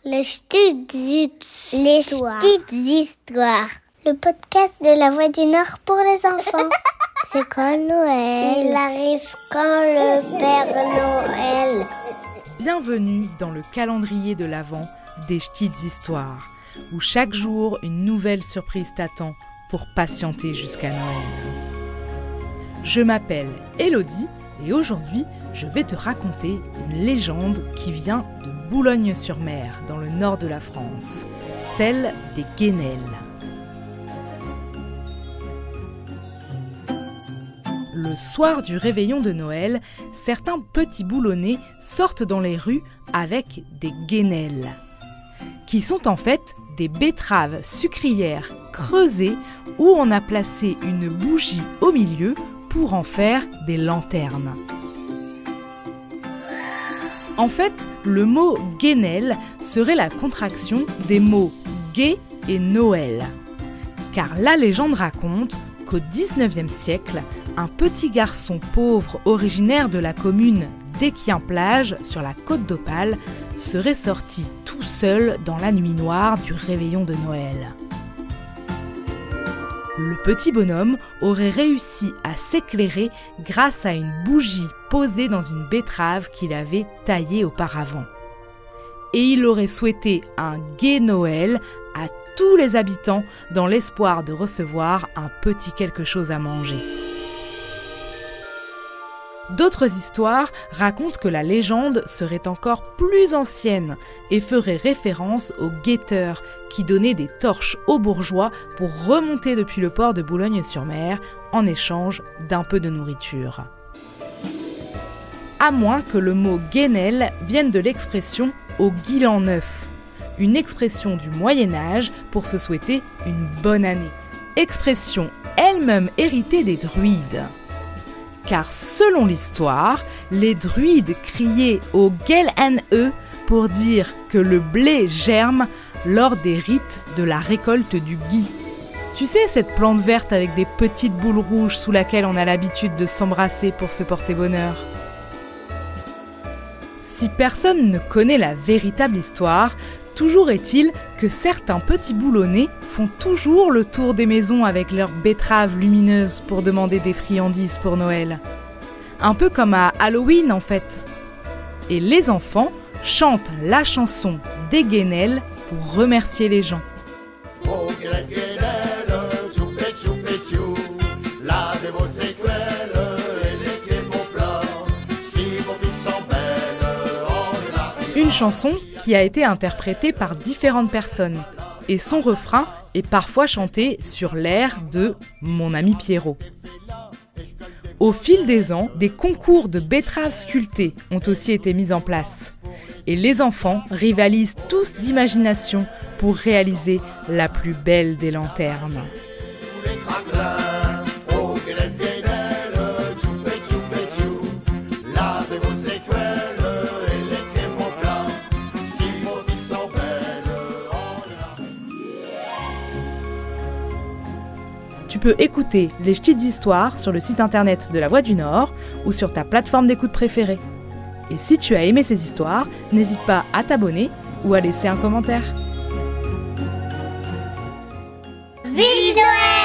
Les petites histoires. Le podcast de la Voix du Nord pour les enfants. C'est quand Noël? Il arrive quand le Père Noël? Bienvenue dans le calendrier de l'Avent des petites histoires, où chaque jour une nouvelle surprise t'attend pour patienter jusqu'à Noël. Je m'appelle Élodie et aujourd'hui je vais te raconter une légende qui vient de Boulogne-sur-Mer, dans le nord de la France, celle des Guénelles. Le soir du réveillon de Noël, certains petits boulonnais sortent dans les rues avec des guénelles, qui sont en fait des betteraves sucrières creusées où on a placé une bougie au milieu pour en faire des lanternes. En fait, le mot guénelle serait la contraction des mots gai et Noël. Car la légende raconte qu'au XIXe siècle, un petit garçon pauvre originaire de la commune d'Équien-Plage sur la côte d'Opale serait sorti tout seul dans la nuit noire du réveillon de Noël. Le petit bonhomme aurait réussi à s'éclairer grâce à une bougie posée dans une betterave qu'il avait taillée auparavant. Et il aurait souhaité un gai Noël à tous les habitants dans l'espoir de recevoir un petit quelque chose à manger. D'autres histoires racontent que la légende serait encore plus ancienne et ferait référence aux guetteurs qui donnaient des torches aux bourgeois pour remonter depuis le port de Boulogne-sur-Mer en échange d'un peu de nourriture. À moins que le mot guénelle vienne de l'expression « au guilan neuf », une expression du Moyen-Âge pour se souhaiter une bonne année. Expression elle-même héritée des druides. Car selon l'histoire, les druides criaient au Guel-en-E pour dire que le blé germe lors des rites de la récolte du gui. Tu sais, cette plante verte avec des petites boules rouges sous laquelle on a l'habitude de s'embrasser pour se porter bonheur. Si personne ne connaît la véritable histoire, toujours est-il que certains petits boulonnais font toujours le tour des maisons avec leurs betteraves lumineuses pour demander des friandises pour Noël. Un peu comme à Halloween en fait. Et les enfants chantent la chanson des guénelles pour remercier les gens. Oh, guénelles, tchoupe, tchoupe, tchou, lavez vos séquelles et léguez vos plats, si vos filles sont belles, on l'a. Une chanson qui a été interprétée par différentes personnes. Et son refrain est parfois chanté sur l'air de « Mon ami Pierrot ». Au fil des ans, des concours de betteraves sculptées ont aussi été mis en place. Et les enfants rivalisent tous d'imagination pour réaliser la plus belle des lanternes. Tous les craquelins, oh, guénelles, tchoupe, tchoupe, tchou, lavez vos séquelles et léguez vos plats, si vos filles sont belles, on l'a. Tu peux écouter les petites histoires sur le site internet de la Voix du Nord ou sur ta plateforme d'écoute préférée. Et si tu as aimé ces histoires, n'hésite pas à t'abonner ou à laisser un commentaire. Vive Noël!